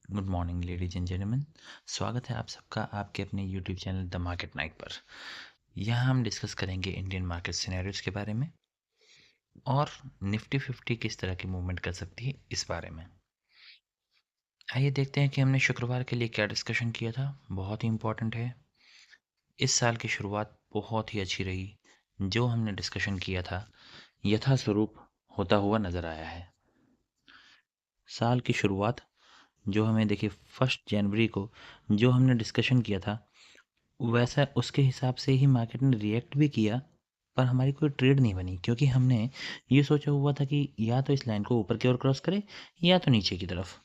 Good morning ladies and gentleman. स्वागत है आप सबका आपके अपने YouTube channel the market night पर। यहाँ हम डिस्कस करेंगे इंडियन मार्केट सिनेरियोज के बारे में और निफ्टी 50 किस तरह की मूवमेंट कर सकती है इस बारे में। आइए देखते हैं कि हमने शुक्रवार के लिए क्या डिस्कशन किया था। बहुत ही इम्पोर्टेंट है। इस साल की शुरुआत बहुत ही अच्छी रही। जो हमने डिस्कशन किया था यथास्वरूप होता हुआ नज़र आया है। साल की शुरुआत जो हमें देखिए 1 जनवरी को जो हमने डिस्कशन किया था वैसा उसके हिसाब से ही मार्केट ने रिएक्ट भी किया, पर हमारी कोई ट्रेड नहीं बनी क्योंकि हमने ये सोचा हुआ था कि या तो इस लाइन को ऊपर की ओर क्रॉस करे या तो नीचे की तरफ।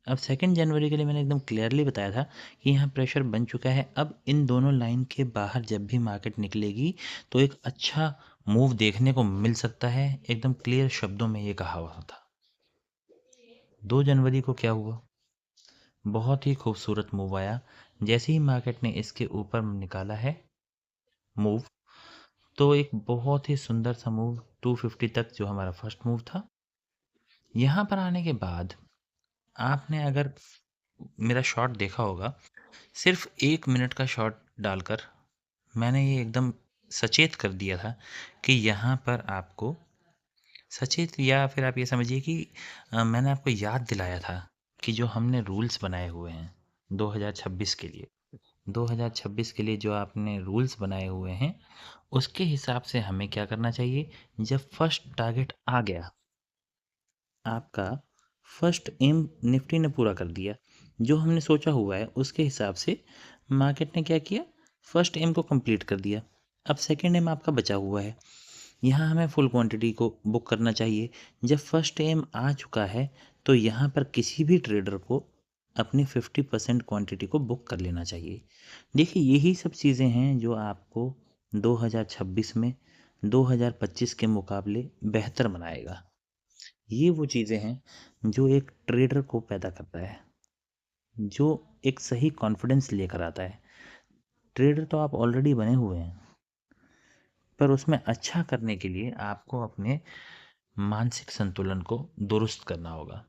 अब 2 जनवरी के लिए मैंने एकदम क्लियरली बताया था कि यहाँ प्रेशर बन चुका है। अब इन दोनों लाइन के बाहर जब भी मार्केट निकलेगी तो एक अच्छा मूव देखने को मिल सकता है। एकदम क्लियर शब्दों में ये कहा हुआ था। 2 जनवरी को क्या हुआ? बहुत ही खूबसूरत मूव आया। जैसे ही मार्केट ने इसके ऊपर निकाला है मूव, तो एक बहुत ही सुंदर सा मूव 250 तक जो हमारा फर्स्ट मूव था। यहाँ पर आने के बाद आपने अगर मेरा शॉट देखा होगा, सिर्फ 1 मिनट का शॉट डालकर मैंने ये एकदम सचेत कर दिया था कि यहाँ पर आपको सचेत, या फिर आप ये समझिए कि मैंने आपको याद दिलाया था कि जो हमने रूल्स बनाए हुए हैं 2026 के लिए, 2026 के लिए जो आपने रूल्स बनाए हुए हैं उसके हिसाब से हमें क्या करना चाहिए। जब फर्स्ट टारगेट आ गया, आपका फर्स्ट एम निफ्टी ने पूरा कर दिया जो हमने सोचा हुआ है, उसके हिसाब से मार्केट ने क्या किया, फर्स्ट एम को कंप्लीट कर दिया। अब सेकेंड एम आपका बचा हुआ है। यहाँ हमें फुल क्वांटिटी को बुक करना चाहिए। जब फर्स्ट एम आ चुका है तो यहाँ पर किसी भी ट्रेडर को अपनी 50% क्वांटिटी को बुक कर लेना चाहिए। देखिए यही सब चीज़ें हैं जो आपको 2026 में 2025 के मुकाबले बेहतर बनाएगा। ये वो चीज़ें हैं जो एक ट्रेडर को पैदा करता है, जो एक सही कॉन्फिडेंस लेकर आता है। ट्रेडर तो आप ऑलरेडी बने हुए हैं, पर उसमें अच्छा करने के लिए आपको अपने मानसिक संतुलन को दुरुस्त करना होगा।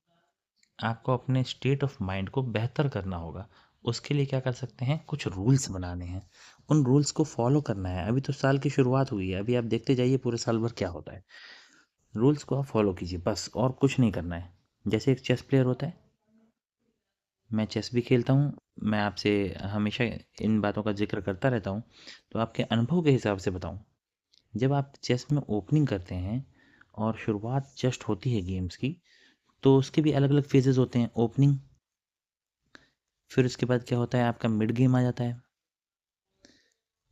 आपको अपने स्टेट ऑफ माइंड को बेहतर करना होगा। उसके लिए क्या कर सकते हैं, कुछ रूल्स बनाने हैं, उन रूल्स को फॉलो करना है। अभी तो साल की शुरुआत हुई है, अभी आप देखते जाइए पूरे साल भर क्या होता है। रूल्स को आप फॉलो कीजिए बस, और कुछ नहीं करना है। जैसे एक चेस प्लेयर होता है, मैं चेस भी खेलता हूँ, मैं आपसे हमेशा इन बातों का जिक्र करता रहता हूँ, तो आपके अनुभव के हिसाब से बताऊँ। जब आप चेस में ओपनिंग करते हैं और शुरुआत जस्ट होती है गेम्स की, तो उसके भी अलग अलग फेजेस होते हैं। ओपनिंग, फिर उसके बाद क्या होता है, आपका मिड गेम आ जाता है,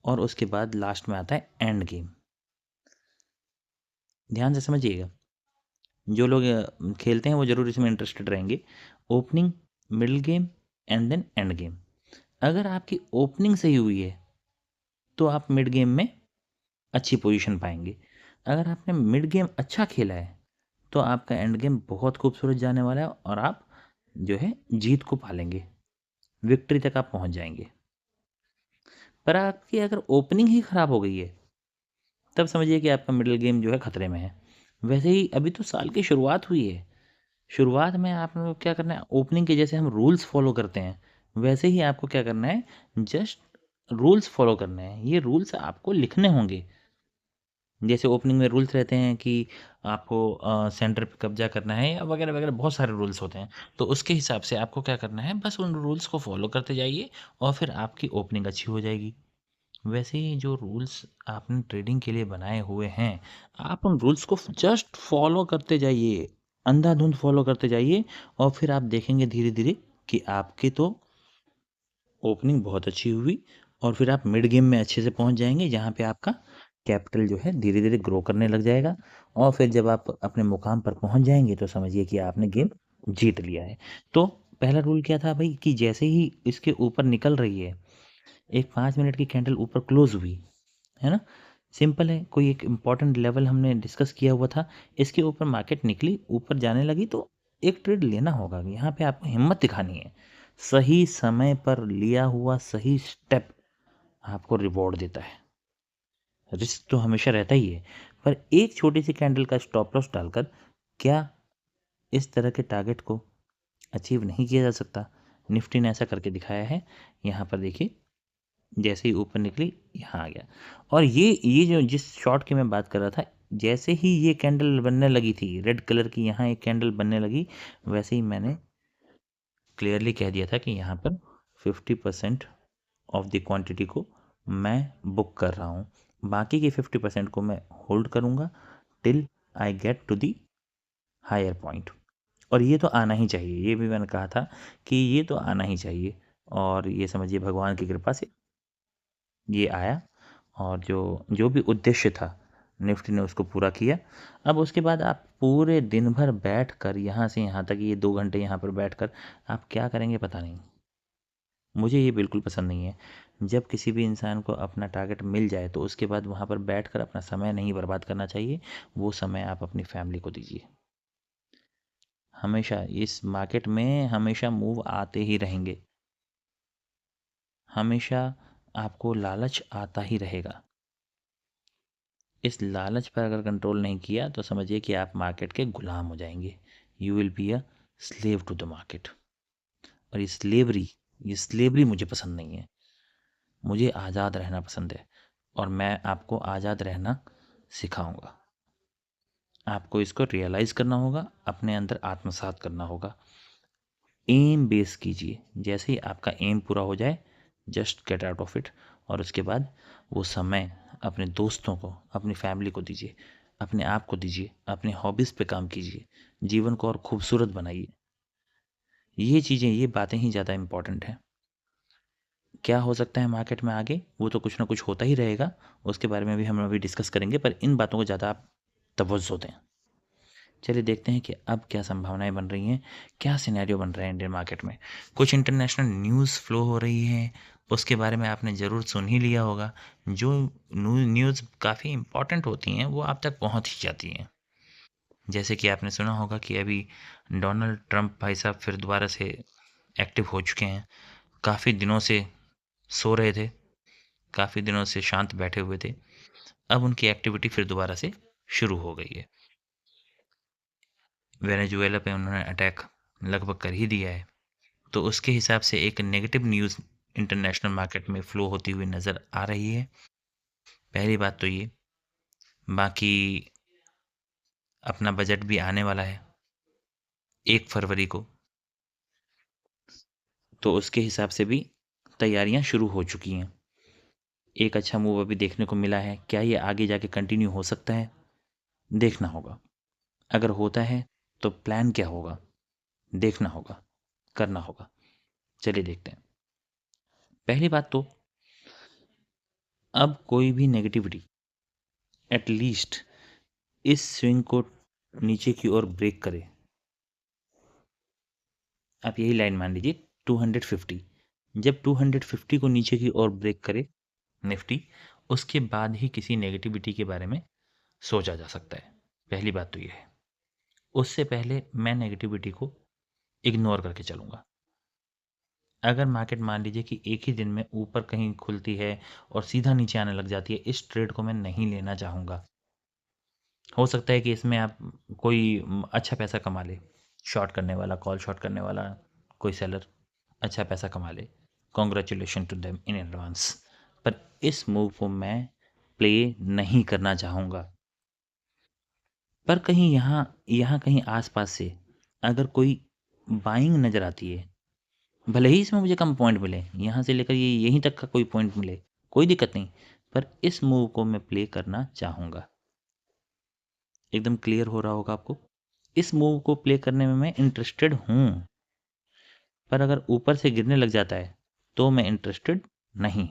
और उसके बाद लास्ट में आता है एंड गेम। ध्यान से समझिएगा, जो लोग खेलते हैं वो ज़रूर इसमें इंटरेस्टेड रहेंगे। Opening, middle game, and then end game. अगर आपकी ओपनिंग सही हुई है तो आप मिड गेम में अच्छी पोजीशन पाएंगे। अगर आपने मिड गेम अच्छा खेला है तो आपका एंड गेम बहुत खूबसूरत जाने वाला है और आप जो है जीत को पालेंगे, विक्ट्री तक आप पहुंच जाएंगे। पर आपकी अगर ओपनिंग ही खराब हो गई है तब समझिए कि आपका मिडिल गेम जो है खतरे में है। वैसे ही अभी तो साल की शुरुआत हुई है। शुरुआत में आप लोग को क्या करना है, ओपनिंग के जैसे हम रूल्स फॉलो करते हैं वैसे ही आपको क्या करना है, जस्ट रूल्स फॉलो करने हैं। ये रूल्स आपको लिखने होंगे। जैसे ओपनिंग में रूल्स रहते हैं कि आपको सेंटर पे कब्जा करना है या वगैरह वगैरह, बहुत सारे रूल्स होते हैं। तो उसके हिसाब से आपको क्या करना है, बस उन रूल्स को फॉलो करते जाइए और फिर आपकी ओपनिंग अच्छी हो जाएगी। वैसे ही जो रूल्स आपने ट्रेडिंग के लिए बनाए हुए हैं, आप उन रूल्स को जस्ट फॉलो करते जाइए, अंधाधुंध फॉलो करते जाइए, और फिर आप देखेंगे धीरे धीरे कि आपके तो ओपनिंग बहुत अच्छी हुई और फिर आप मिड गेम में अच्छे से पहुंच जाएंगे जहां पे आपका कैपिटल जो है धीरे धीरे ग्रो करने लग जाएगा। और फिर जब आप अपने मुकाम पर पहुंच जाएंगे तो समझिए कि आपने गेम जीत लिया है। तो पहला रूल क्या था भाई, कि जैसे ही इसके ऊपर निकल रही है, एक 5 मिनट की कैंडल ऊपर क्लोज हुई है ना, सिंपल है, कोई एक इम्पॉर्टेंट लेवल हमने डिस्कस किया हुआ था, इसके ऊपर मार्केट निकली, ऊपर जाने लगी, तो एक ट्रेड लेना होगा। यहाँ पे आपको हिम्मत दिखानी है। सही समय पर लिया हुआ सही स्टेप आपको रिवॉर्ड देता है। रिस्क तो हमेशा रहता ही है, पर एक छोटी सी कैंडल का स्टॉप लॉस डालकर क्या इस तरह के टारगेट को अचीव नहीं किया जा सकता। निफ्टी ने ऐसा करके दिखाया है। यहाँ पर देखिए, जैसे ही ऊपर निकली यहाँ आ गया। और ये जो जिस शॉट की मैं बात कर रहा था, जैसे ही ये कैंडल बनने लगी थी रेड कलर की, यहाँ एक कैंडल बनने लगी, वैसे ही मैंने क्लियरली कह दिया था कि यहाँ पर 50% ऑफ द क्वांटिटी को मैं बुक कर रहा हूँ, बाकी के 50% को मैं होल्ड करूँगा till I get to the higher point. और ये तो आना ही चाहिए, ये भी मैंने कहा था कि ये तो आना ही चाहिए। और ये समझिए भगवान की कृपा से ये आया, और जो जो भी उद्देश्य था निफ्टी ने उसको पूरा किया। अब उसके बाद आप पूरे दिन भर बैठ कर यहाँ से यहाँ तक, ये 2 घंटे यहाँ पर बैठ कर आप क्या करेंगे पता नहीं। मुझे ये बिल्कुल पसंद नहीं है। जब किसी भी इंसान को अपना टारगेट मिल जाए तो उसके बाद वहाँ पर बैठकर अपना समय नहीं बर्बाद करना चाहिए, वो समय आप अपनी फैमिली को दीजिए। हमेशा इस मार्केट में हमेशा मूव आते ही रहेंगे, हमेशा आपको लालच आता ही रहेगा। इस लालच पर अगर कंट्रोल नहीं किया तो समझिए कि आप मार्केट के गुलाम हो जाएंगे। You will be a slave to the market. और ये स्लेवरी मुझे पसंद नहीं है। मुझे आज़ाद रहना पसंद है, और मैं आपको आज़ाद रहना सिखाऊंगा। आपको इसको रियलाइज़ करना होगा, अपने अंदर आत्मसात करना होगा। एम बेस कीजिए, जैसे ही आपका एम पूरा हो जाए just get out of it. और उसके बाद वो समय अपने दोस्तों को, अपनी फैमिली को दीजिए, अपने आप को दीजिए, अपने हॉबीज़ पे काम कीजिए, जीवन को और खूबसूरत बनाइए। ये चीज़ें, ये बातें ही ज़्यादा इम्पॉर्टेंट हैं। क्या हो सकता है मार्केट में आगे, वो तो कुछ ना कुछ होता ही रहेगा, उसके बारे में भी हम अभी डिस्कस करेंगे, पर इन बातों को ज़्यादा आप तवज्जो दें। चलिए देखते हैं कि अब क्या संभावनाएं बन रही हैं, क्या सिनेरियो बन रहा है इंडियन मार्केट में। कुछ इंटरनेशनल न्यूज़ फ्लो हो रही है, उसके बारे में आपने ज़रूर सुन ही लिया होगा। जो न्यूज़ काफ़ी इम्पॉर्टेंट होती हैं वो आप तक पहुंच ही जाती हैं। जैसे कि आपने सुना होगा कि अभी डोनाल्ड ट्रंप भाई साहब फिर दोबारा से एक्टिव हो चुके हैं। काफ़ी दिनों से सो रहे थे, काफ़ी दिनों से शांत बैठे हुए थे, अब उनकी एक्टिविटी फिर दोबारा से शुरू हो गई है। वेनेजुएला पे उन्होंने अटैक लगभग कर ही दिया है। तो उसके हिसाब से एक नेगेटिव न्यूज़ इंटरनेशनल मार्केट में फ़्लो होती हुई नज़र आ रही है। पहली बात तो ये, बाकी अपना बजट भी आने वाला है 1 फरवरी को, तो उसके हिसाब से भी तैयारियां शुरू हो चुकी हैं। एक अच्छा मूव अभी देखने को मिला है, क्या ये आगे जाके कंटिन्यू हो सकता है, देखना होगा। अगर होता है तो प्लान क्या होगा, देखना होगा, करना होगा। चलिए देखते हैं। पहली बात तो, अब कोई भी नेगेटिविटी एटलीस्ट इस स्विंग को नीचे की ओर ब्रेक करे। आप यही लाइन मान लीजिए 250। जब 250 को नीचे की ओर ब्रेक करे निफ्टी, उसके बाद ही किसी नेगेटिविटी के बारे में सोचा जा सकता है। पहली बात तो ये है, उससे पहले मैं नेगेटिविटी को इग्नोर करके चलूँगा। अगर मार्केट मान लीजिए कि एक ही दिन में ऊपर कहीं खुलती है और सीधा नीचे आने लग जाती है, इस ट्रेड को मैं नहीं लेना चाहूँगा। हो सकता है कि इसमें आप कोई अच्छा पैसा कमा ले, शॉर्ट करने वाला, कॉल शॉर्ट करने वाला कोई सेलर अच्छा पैसा कमा ले। Congratulation to them in advance. पर इस मूव को मैं प्ले नहीं करना चाहूँगा। पर कहीं यहाँ यहाँ कहीं आसपास से अगर कोई बाइंग नज़र आती है, भले ही इसमें मुझे कम पॉइंट मिले, यहाँ से लेकर ये यहीं तक का कोई पॉइंट मिले, कोई दिक्कत नहीं, पर इस मूव को मैं प्ले करना चाहूँगा। एकदम क्लियर हो रहा होगा आपको। इस मूव को प्ले करने में मैं इंटरेस्टेड हूँ, पर अगर ऊपर से गिरने लग जाता है तो मैं इंटरेस्टेड नहीं।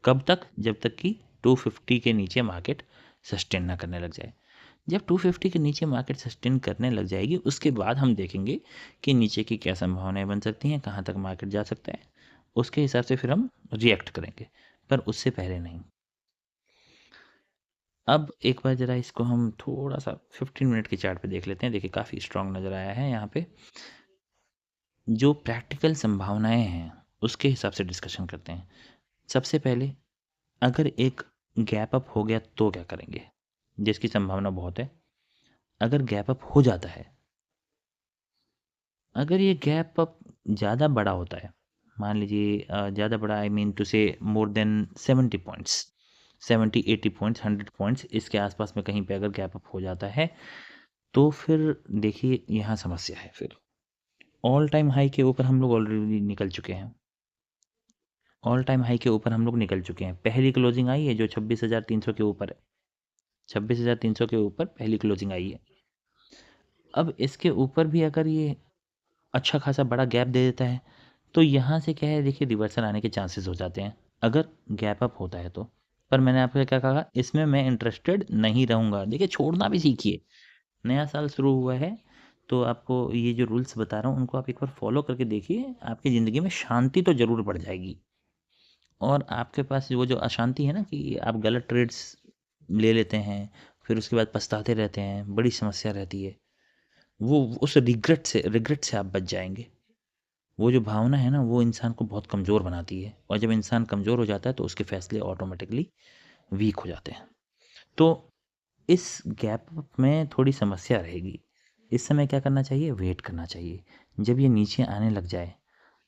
कब तक? जब तक कि 250 के नीचे मार्केट सस्टेन ना करने लग जाए। जब 250 के नीचे मार्केट सस्टेन करने लग जाएगी, उसके बाद हम देखेंगे कि नीचे की क्या संभावनाएं बन सकती हैं, कहाँ तक मार्केट जा सकता है। उसके हिसाब से फिर हम रिएक्ट करेंगे, पर उससे पहले नहीं। अब एक बार ज़रा इसको हम थोड़ा सा 15 मिनट के चार्ट पे देख लेते हैं। देखिए काफ़ी स्ट्रांग नज़र आया है यहाँ पे। जो प्रैक्टिकल संभावनाएं हैं उसके हिसाब से डिस्कशन करते हैं। सबसे पहले, अगर एक गैप अप हो गया तो क्या करेंगे, जिसकी संभावना बहुत है। अगर गैप अप हो जाता है अगर ये गैप अप ज़्यादा बड़ा होता है, मान लीजिए ज़्यादा बड़ा, आई मीन टू से more than 70 points, 70, 80 points, 100 points, इसके आसपास में कहीं पे अगर गैप अप हो जाता है, तो फिर देखिए यहाँ समस्या है फिर। ऑल टाइम हाई के ऊपर हम लोग ऑलरेडी निकल चुके हैं। ऑल टाइम हाई के ऊपर हम लोग निकल चुके हैं। पहली क्लोजिंग आई है जो 26,300 के ऊपर है। 26,300 के ऊपर पहली क्लोजिंग आई है। अब इसके ऊपर भी अगर ये अच्छा खासा बड़ा गैप दे देता है, तो यहाँ से क्या है, देखिए रिवर्सल आने के चांसेस हो जाते हैं अगर गैप अप होता है तो। पर मैंने आपको क्या कहा, इसमें मैं इंटरेस्टेड नहीं रहूँगा। देखिए छोड़ना भी सीखिए। नया साल शुरू हुआ है, तो आपको ये जो रूल्स बता रहा हूँ उनको आप एक बार फॉलो करके देखिए, आपकी ज़िंदगी में शांति तो ज़रूर बढ़ जाएगी। और आपके पास वो जो अशांति है ना कि आप गलत ट्रेड्स ले लेते हैं, फिर उसके बाद पछताते रहते हैं, बड़ी समस्या रहती है। वो उस रिग्रेट से आप बच जाएँगे। वो जो भावना है ना, वो इंसान को बहुत कमज़ोर बनाती है, और जब इंसान कमज़ोर हो जाता है तो उसके फैसले ऑटोमेटिकली वीक हो जाते हैं। तो इस गैप में थोड़ी समस्या रहेगी। इस समय क्या करना चाहिए, वेट करना चाहिए। जब ये नीचे आने लग जाए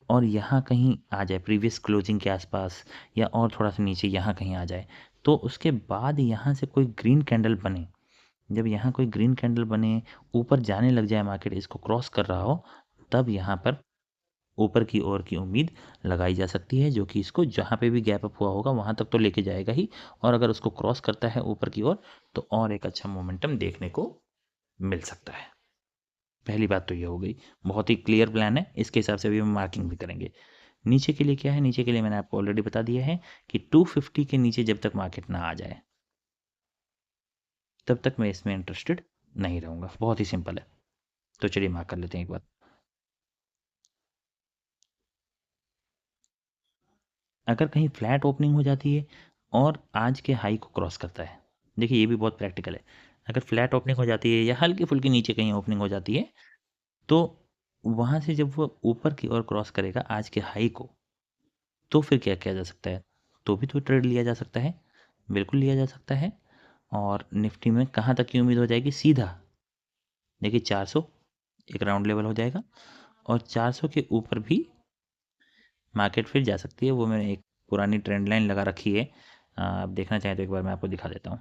और यहाँ कहीं आ जाए प्रीवियस क्लोजिंग के आसपास, या और थोड़ा सा नीचे यहाँ कहीं आ जाए, तो उसके बाद यहाँ से कोई ग्रीन कैंडल बने। जब यहाँ कोई ग्रीन कैंडल बने, ऊपर जाने लग जाए, मार्केट इसको क्रॉस कर रहा हो, तब यहाँ पर ऊपर की ओर की उम्मीद लगाई जा सकती है, जो कि इसको जहाँ पे भी गैप अप हुआ होगा वहाँ तक तो लेके जाएगा ही, और अगर उसको क्रॉस करता है ऊपर की ओर, तो और एक अच्छा मोमेंटम देखने को मिल सकता है। पहली बात तो ये हो गई। बहुत ही क्लियर प्लान है, इसके हिसाब से भी हम मार्किंग भी करेंगे। नीचे के लिए क्या है, नीचे के लिए मैंने आपको ऑलरेडी बता दिया है कि 250 के नीचे जब तक मार्केट ना आ जाए, तब तक मैं इसमें इंटरेस्टेड नहीं रहूँगा। बहुत ही सिंपल है। तो चलिए मार्क कर लेते हैं एक बार। अगर कहीं फ्लैट ओपनिंग हो जाती है और आज के हाई को क्रॉस करता है, देखिए ये भी बहुत प्रैक्टिकल है। अगर फ्लैट ओपनिंग हो जाती है या हल्की फुल्की नीचे कहीं ओपनिंग हो जाती है, तो वहाँ से जब वो ऊपर की ओर क्रॉस करेगा आज के हाई को, तो फिर क्या किया जा सकता है, तो भी तो ट्रेड लिया जा सकता है, बिल्कुल लिया जा सकता है। और निफ्टी में कहाँ तक की उम्मीद हो जाएगी, सीधा देखिए 400 एक राउंड लेवल हो जाएगा, और 400 के ऊपर भी मार्केट फिर जा सकती है। वो मैंने एक पुरानी ट्रेंड लाइन लगा रखी है, आप देखना चाहें तो एक बार मैं आपको दिखा देता हूँ।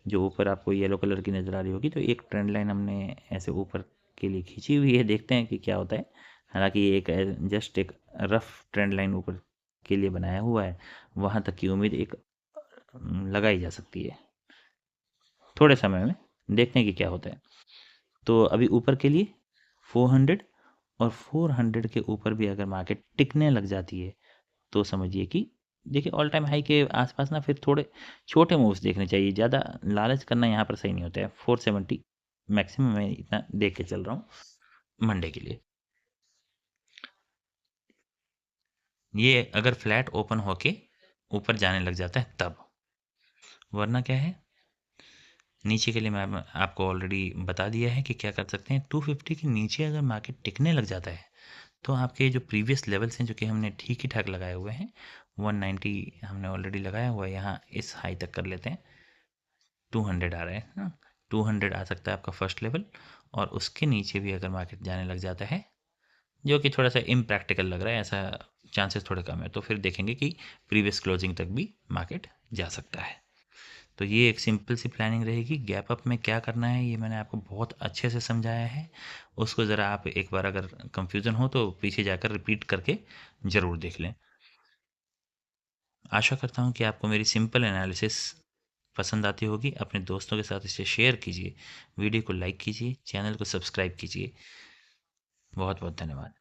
जो ऊपर आपको येलो कलर की नज़र आ रही होगी, तो एक ट्रेंड लाइन हमने ऐसे ऊपर के लिए खींची हुई है, देखते हैं कि क्या होता है। हालांकि ये एक जस्ट एक रफ ट्रेंड लाइन ऊपर के लिए बनाया हुआ है, वहाँ तक की उम्मीद एक लगाई जा सकती है थोड़े समय में। देखते हैं कि क्या होता है। तो अभी ऊपर के लिए 400, और 400 के ऊपर भी अगर मार्केट टिकने लग जाती है, तो समझिए कि देखिए ऑल टाइम हाई के आसपास ना फिर थोड़े छोटे मूव्स देखने चाहिए। ज़्यादा लालच करना यहाँ पर सही नहीं होता है। 470 मैक्सिमम मैं इतना देख के चल रहा हूँ मंडे के लिए। ये अगर फ्लैट ओपन होके ऊपर जाने लग जाता है तब, वरना क्या है, नीचे के लिए मैं आपको ऑलरेडी बता दिया है कि क्या कर सकते हैं। 250 के नीचे अगर मार्केट टिकने लग जाता है, तो आपके जो प्रीवियस लेवल्स हैं जो कि हमने ठीक ही ठाक लगाए हुए हैं, 190 हमने ऑलरेडी लगाया हुआ है, यहाँ इस हाई तक कर लेते हैं। 200 आ रहा है ना, 200 आ सकता है आपका फर्स्ट लेवल, और उसके नीचे भी अगर मार्केट जाने लग जाता है, जो कि थोड़ा सा इम्प्रैक्टिकल लग रहा है, ऐसा चांसेस थोड़े कम है, तो फिर देखेंगे कि प्रीवियस क्लोजिंग तक भी मार्केट जा सकता है। तो ये एक सिंपल सी प्लानिंग रहेगी। गैप अप में क्या करना है ये मैंने आपको बहुत अच्छे से समझाया है। उसको ज़रा आप एक बार अगर कंफ्यूजन हो तो पीछे जाकर रिपीट करके ज़रूर देख लें। आशा करता हूँ कि आपको मेरी सिंपल एनालिसिस पसंद आती होगी। अपने दोस्तों के साथ इसे शेयर कीजिए, वीडियो को लाइक कीजिए, चैनल को सब्सक्राइब कीजिए। बहुत बहुत धन्यवाद।